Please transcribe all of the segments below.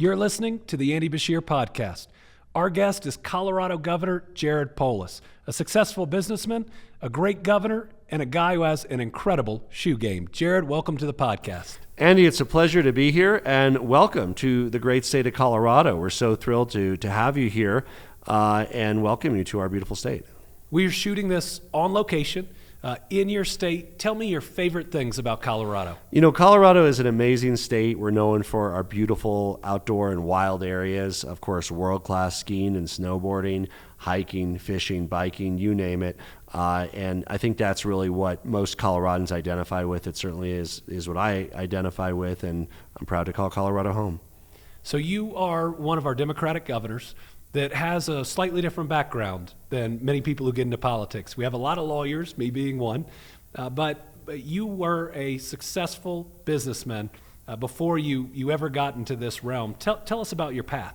You're listening to the Andy Beshear Podcast. Our guest is Colorado Governor Jared Polis, a successful businessman, a great governor, and a guy who has an incredible shoe game. Jared, welcome to the podcast. Andy, it's a pleasure to be here, and welcome to the great state of Colorado. We're so thrilled to have you here and welcome you to our beautiful state. We're shooting this on location in your state. Tell me your favorite things about Colorado. You know, Colorado is an amazing state. We're known for our beautiful outdoor and wild areas. Of course, world-class skiing and snowboarding, hiking, fishing, biking, you name it. And I think that's really what most Coloradans identify with. It certainly is what I identify with, and I'm proud to call Colorado home. So you are one of our Democratic governors that has a slightly different background than many people who get into politics. We have a lot of lawyers, me being one, but you were a successful businessman before you ever got into this realm. Tell us about your path.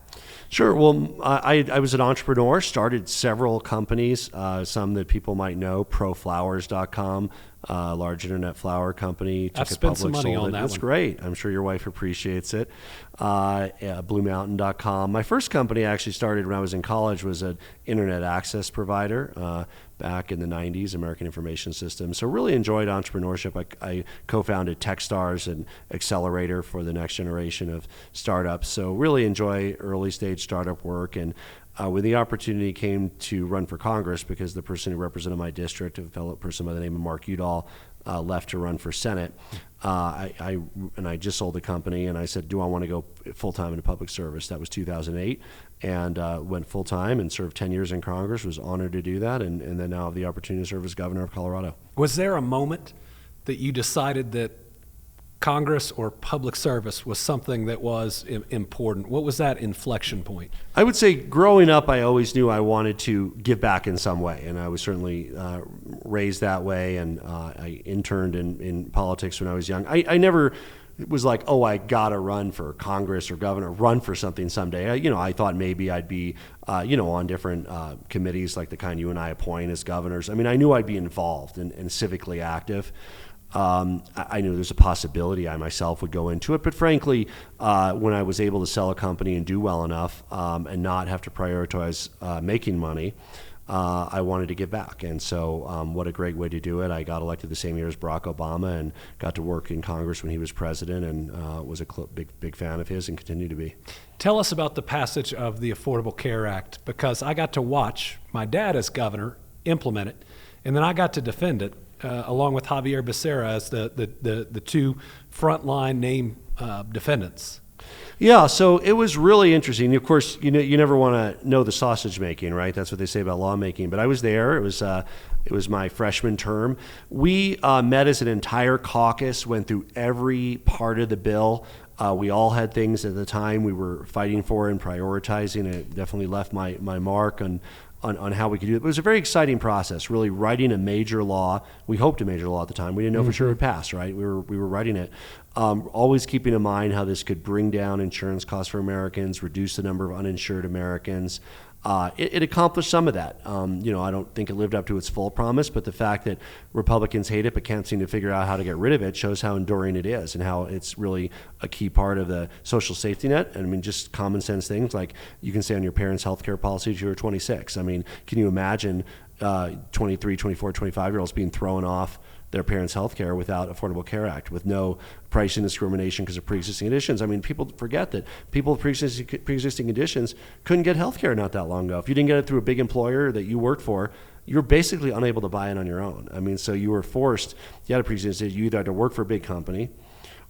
Sure. Well, I was an entrepreneur, started several companies, some that people might know, proflowers.com, a large internet flower company. I've spent some money on that one. It's great. I'm sure your wife appreciates it. BlueMountain.com. My first company I actually started when I was in college was an internet access provider back in the 90s, American Information Systems. So really enjoyed entrepreneurship. I co-founded Techstars, an accelerator for the next generation of startups. So really enjoy early stage startup work. And when the opportunity came to run for Congress, because the person who represented my district, a fellow person by the name of Mark Udall, left to run for Senate, I just sold the company, and I said, do I want to go full-time into public service? That was 2008, and went full-time and served 10 years in Congress, was honored to do that, and then now have the opportunity to serve as governor of Colorado. Was there a moment that you decided that Congress or public service was something that was important? What was that inflection point? I would say growing up, I always knew I wanted to give back in some way, and I was certainly raised that way, and I interned in politics when I was young. I never was like, oh, I gotta run for Congress or governor, run for something someday. I thought maybe I'd be, on different committees like the kind you and I appoint as governors. I mean, I knew I'd be involved and civically active. I knew there's a possibility I myself would go into it, but frankly, when I was able to sell a company and do well enough and not have to prioritize making money, I wanted to give back. And so what a great way to do it. I got elected the same year as Barack Obama and got to work in Congress when he was president, and was a big fan of his and continue to be. Tell us about the passage of the Affordable Care Act, because I got to watch my dad as governor implement it, and then I got to defend it. Along with Javier Becerra as the two frontline named defendants. Yeah, so it was really interesting. Of course, you never want to know the sausage making, right? That's what they say about lawmaking. But I was there. It was my freshman term. We met as an entire caucus, went through every part of the bill. We all had things at the time we were fighting for and prioritizing. It definitely left my mark on how we could do it. But it was a very exciting process, really writing a major law. We hoped a major law at the time. We didn't know for sure it would pass, right? We were writing it. Always keeping in mind how this could bring down insurance costs for Americans, reduce the number of uninsured Americans. It accomplished some of that. I don't think it lived up to its full promise, but the fact that Republicans hate it but can't seem to figure out how to get rid of it shows how enduring it is and how it's really a key part of the social safety net. And I mean, just common sense things like you can stay on your parents' health care policy if you're 26. I mean, can you imagine 23, 24, 25-year-olds being thrown off their parents' health care without Affordable Care Act, with no pricing discrimination because of pre-existing conditions? I mean, people forget that people with pre-existing conditions couldn't get health care not that long ago. If you didn't get it through a big employer that you worked for, you're basically unable to buy it on your own. I mean, so you were forced, you had a pre-existing, you either had to work for a big company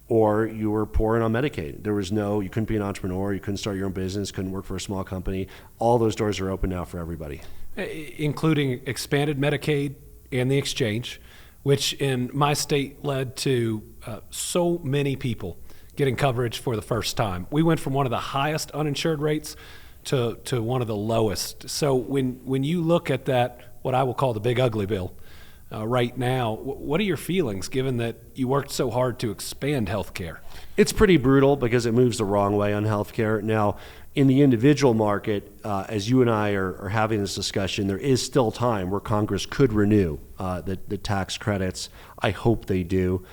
or you were poor and on Medicaid. You couldn't be an entrepreneur, you couldn't start your own business, couldn't work for a small company. All those doors are open now for everybody. Including expanded Medicaid and the exchange, which in my state led to so many people getting coverage for the first time. We went from one of the highest uninsured rates to one of the lowest. So when you look at that, what I will call the big ugly bill right now, what are your feelings given that you worked so hard to expand health care? It's pretty brutal because it moves the wrong way on health care. Now, in the individual market, as you and I are having this discussion, there is still time where Congress could renew the tax credits. I hope they do.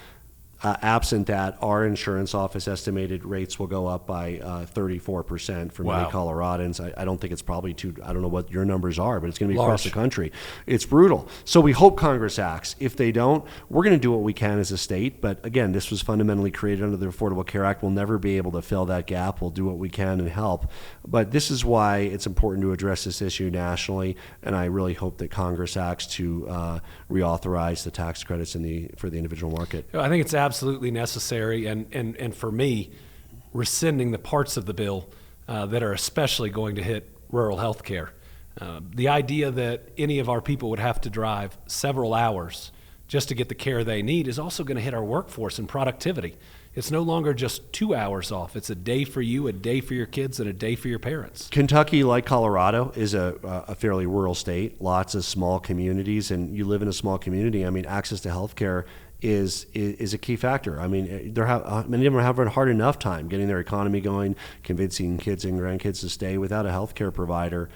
Absent that, our insurance office estimated rates will go up by 34% for many Wow. Coloradans. I don't think it's probably I don't know what your numbers are, but it's going to be across the Large. country. It's brutal. So we hope Congress acts. If they don't, we're going to do what we can as a state. But again, this was fundamentally created under the Affordable Care Act. We'll never be able to fill that gap. We'll do what we can and help. But this is why it's important to address this issue nationally. And I really hope that Congress acts to reauthorize the tax credits for the individual market. I think it's absolutely necessary, and for me, rescinding the parts of the bill that are especially going to hit rural health care. The idea that any of our people would have to drive several hours just to get the care they need is also going to hit our workforce and productivity. It's no longer just 2 hours off. It's a day for you, a day for your kids, and a day for your parents. Kentucky, like Colorado, is a fairly rural state, lots of small communities, and you live in a small community. I mean, access to health care is a key factor. I mean, many of them are having a hard enough time getting their economy going, convincing kids and grandkids to stay without a health care provider.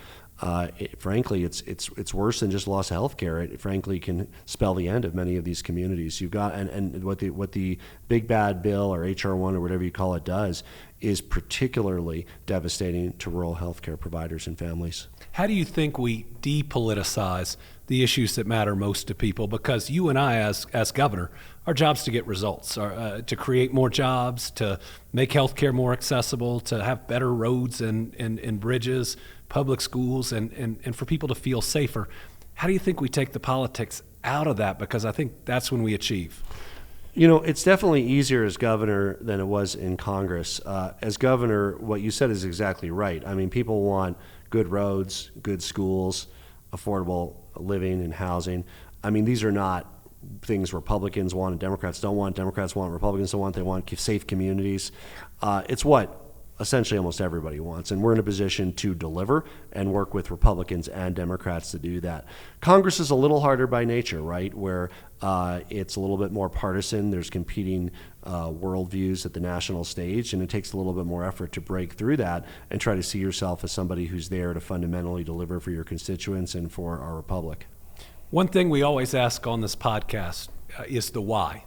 Frankly, it's worse than just loss of health care. It frankly can spell the end of many of these communities. You've got and what the big bad bill or HR1 or whatever you call it does is particularly devastating to rural health care providers and families. How do you think we depoliticize the issues that matter most to people? Because you and I, as governor, our job's to get results, to create more jobs, to make healthcare more accessible, to have better roads and bridges, public schools, and for people to feel safer. How do you think we take the politics out of that? Because I think that's when we achieve. You know, it's definitely easier as governor than it was in Congress. As governor, what you said is exactly right. I mean, people want good roads, good schools, affordable living and housing. I mean, these are not things Republicans want and Democrats don't want. Democrats want, Republicans don't want. They want safe communities. It's what essentially almost everybody wants, and we're in a position to deliver and work with Republicans and Democrats to do that. Congress is a little harder by nature, right, where it's a little bit more partisan. There's competing worldviews at the national stage, and it takes a little bit more effort to break through that and try to see yourself as somebody who's there to fundamentally deliver for your constituents and for our republic. One thing we always ask on this podcast is the why,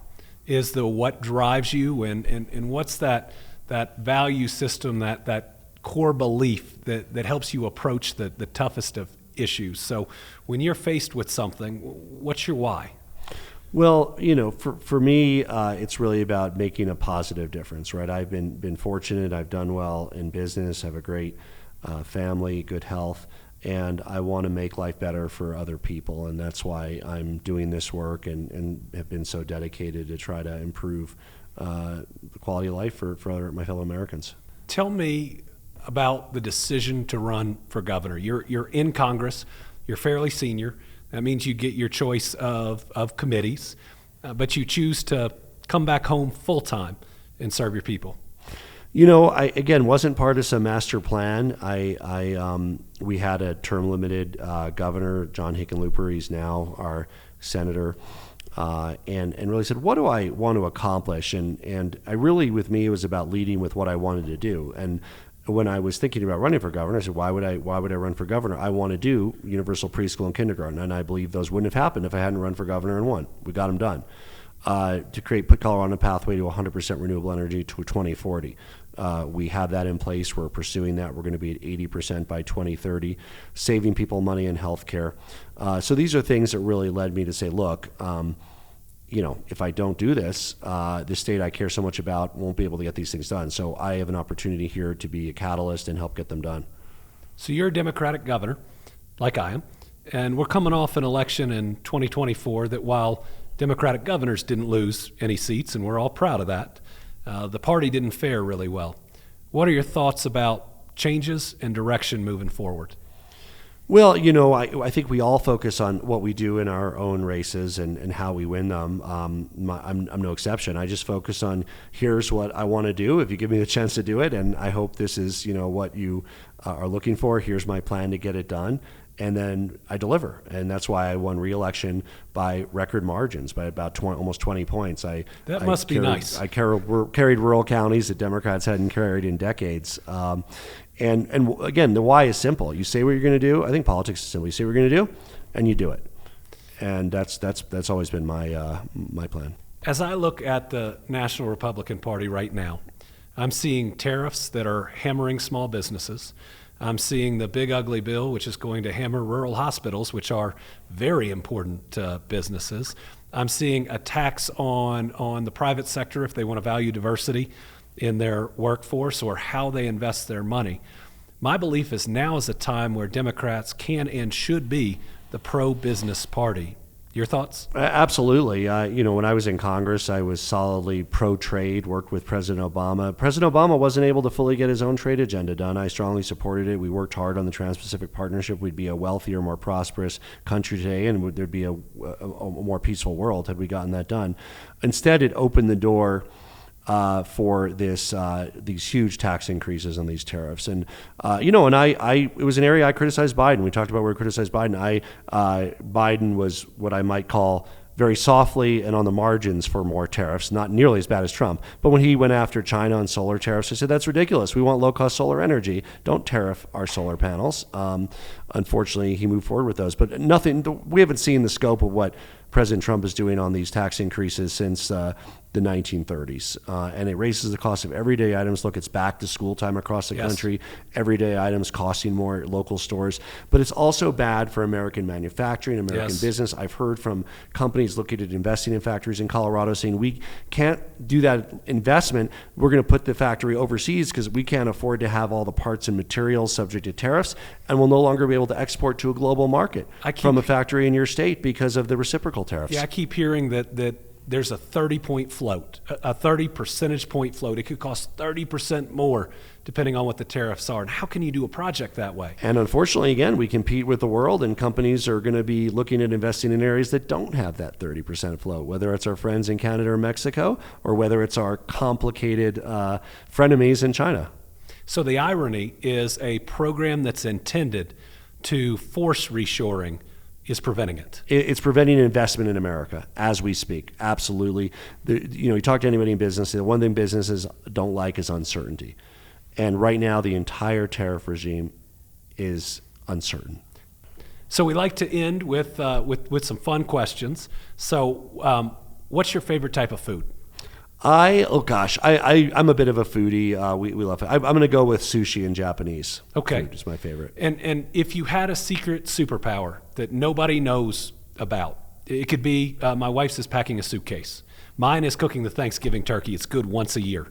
is the what drives you, and what's that value system, that core belief that helps you approach the toughest of issues. So when you're faced with something, what's your why? Well, you know, for me, it's really about making a positive difference, right? I've been fortunate. I've done well in business. I have a great family, good health, and I want to make life better for other people. And that's why I'm doing this work and have been so dedicated to try to improve the quality of life for my fellow Americans. Tell me about the decision to run for governor. You're in Congress. You're fairly senior. That means you get your choice of committees, but you choose to come back home full time and serve your people. You know, I again wasn't part of some master plan. We had a term limited governor, John Hickenlooper. He's now our senator. And really said, what do I want to accomplish? And I really, with me, it was about leading with what I wanted to do. And when I was thinking about running for governor, I said, why would I run for governor? I want to do universal preschool and kindergarten, and I believe those wouldn't have happened if I hadn't run for governor and won. We got them done. To put Colorado on a pathway to 100% renewable energy to 2040. We have that in place. We're pursuing that. We're going to be at 80% by 2030, saving people money in healthcare. So these are things that really led me to say, look, you know, if I don't do this, the state I care so much about won't be able to get these things done. So I have an opportunity here to be a catalyst and help get them done. So you're a Democratic governor, like I am, and we're coming off an election in 2024 that while Democratic governors didn't lose any seats, and we're all proud of that, the party didn't fare really well. What are your thoughts about changes and direction moving forward? Well, you know, I think we all focus on what we do in our own races and how we win them. I'm no exception. I just focus on here's what I want to do if you give me the chance to do it, and I hope this is, you know, what you are looking for. Here's my plan to get it done. And then I deliver, and that's why I won re-election by record margins, by about almost 20 points. That must be nice. I carried rural counties that Democrats hadn't carried in decades. And again, the why is simple. You say what you're going to do. I think politics is simple. You say what you're going to do, and you do it. And that's always been my plan. As I look at the National Republican Party right now, I'm seeing tariffs that are hammering small businesses. I'm seeing the big ugly bill, which is going to hammer rural hospitals, which are very important businesses. I'm seeing a tax on the private sector if they want to value diversity in their workforce or how they invest their money. My belief is now is a time where Democrats can and should be the pro-business party. Your thoughts? Absolutely. When I was in Congress, I was solidly pro-trade, worked with President Obama. President Obama wasn't able to fully get his own trade agenda done. I strongly supported it. We worked hard on the Trans-Pacific Partnership. We'd be a wealthier, more prosperous country today, and there'd be a more peaceful world had we gotten that done. Instead, it opened the door for these huge tax increases and these tariffs, and it was an area I criticized Biden. We talked about where we criticized Biden. Biden was what I might call very softly and on the margins for more tariffs, not nearly as bad as Trump. But when he went after China on solar tariffs, I said that's ridiculous. We want low-cost solar energy. Don't tariff our solar panels. Unfortunately, he moved forward with those, but we haven't seen the scope of what President Trump is doing on these tax increases since the 1930s. And it raises the cost of everyday items. Look, it's back to school time across the country. Everyday items costing more at local stores. But it's also bad for American manufacturing, American business. I've heard from companies looking at investing in factories in Colorado saying we can't do that investment. We're going to put the factory overseas because we can't afford to have all the parts and materials subject to tariffs, and we'll no longer be able to export to a global market from a factory in your state because of the reciprocal tariffs. Yeah, I keep hearing that there's a 30-point float, a 30 percentage point float. It could cost 30% more depending on what the tariffs are. And how can you do a project that way? And unfortunately, again, we compete with the world, and companies are going to be looking at investing in areas that don't have that 30% float, whether it's our friends in Canada or Mexico, or whether it's our complicated frenemies in China. So the irony is a program that's intended to force reshoring is preventing it. It's preventing investment in America as we speak. Absolutely. You talk to anybody in business, the one thing businesses don't like is uncertainty. And right now, the entire tariff regime is uncertain. So we like to end with some fun questions. So what's your favorite type of food? I'm a bit of a foodie. We love it. I'm going to go with sushi and Japanese. Okay. Food is my favorite. And if you had a secret superpower that nobody knows about, it could be my wife's is packing a suitcase. Mine is cooking the Thanksgiving turkey. It's good once a year.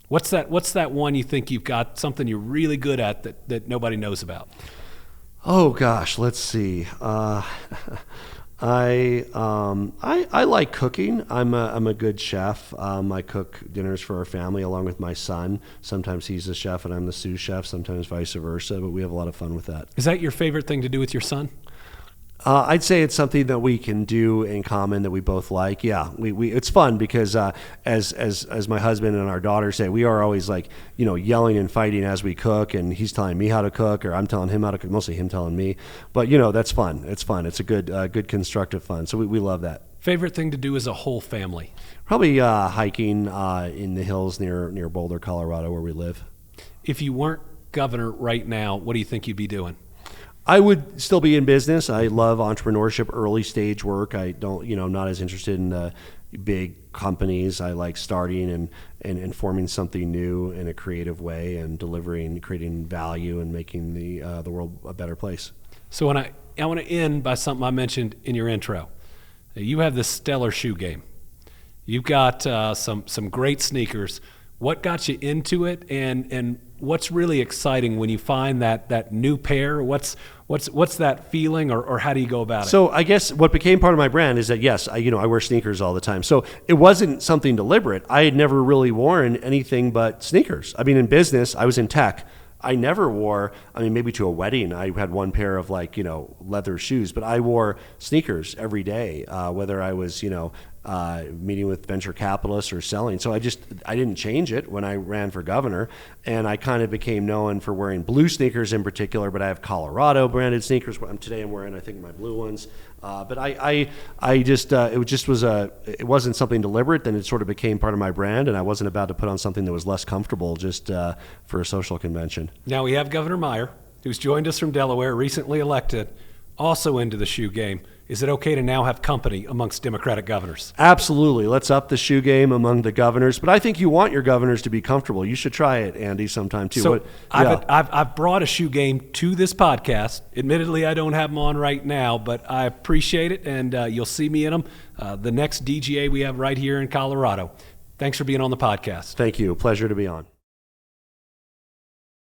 What's that one you think you've got something you're really good at that nobody knows about? Oh gosh, let's see. I like cooking. I'm a good chef. I cook dinners for our family along with my son. Sometimes he's the chef and I'm the sous chef. Sometimes vice versa. But we have a lot of fun with that. Is that your favorite thing to do with your son? I'd say it's something that we can do in common that we both like. Yeah, it's fun because as my husband and our daughter say, we are always yelling and fighting as we cook, and he's telling me how to cook, or I'm telling him how to cook. Mostly him telling me, but that's fun. It's fun. It's a good constructive fun. So we love that. Favorite thing to do as a whole family? Probably hiking in the hills near Boulder, Colorado, where we live. If you weren't governor right now, what do you think you'd be doing? I would still be in business. I love entrepreneurship, early stage work. I'm not as interested in the big companies. I like starting and forming something new in a creative way and creating value and making the world a better place. So I want to end by something I mentioned in your intro. You have this stellar shoe game. You've got some great sneakers. What got you into it, and what's really exciting when you find that new pair? What's that feeling, or how do you go about it? So I guess what became part of my brand is that yes, I wear sneakers all the time. So it wasn't something deliberate. I had never really worn anything but sneakers. I mean, in business, I was in tech. I never wore, maybe to a wedding, I had one pair of leather shoes, but I wore sneakers every day, whether I was, meeting with venture capitalists or selling. So I didn't change it when I ran for governor, and I kind of became known for wearing blue sneakers in particular, but I have Colorado branded sneakers. Today I'm wearing, I think, my blue ones. But it wasn't something deliberate, then it sort of became part of my brand, and I wasn't about to put on something that was less comfortable just for a social convention. Now we have Governor Meyer, who's joined us from Delaware, recently elected, also into the shoe game. is it okay to now have company amongst Democratic governors? Absolutely. Let's up the shoe game among the governors. But I think you want your governors to be comfortable. You should try it, Andy, sometime too. So I've brought a shoe game to this podcast. Admittedly, I don't have them on right now, but I appreciate it, and you'll see me in them the next DGA we have right here in Colorado. Thanks for being on the podcast. Thank you. Pleasure to be on.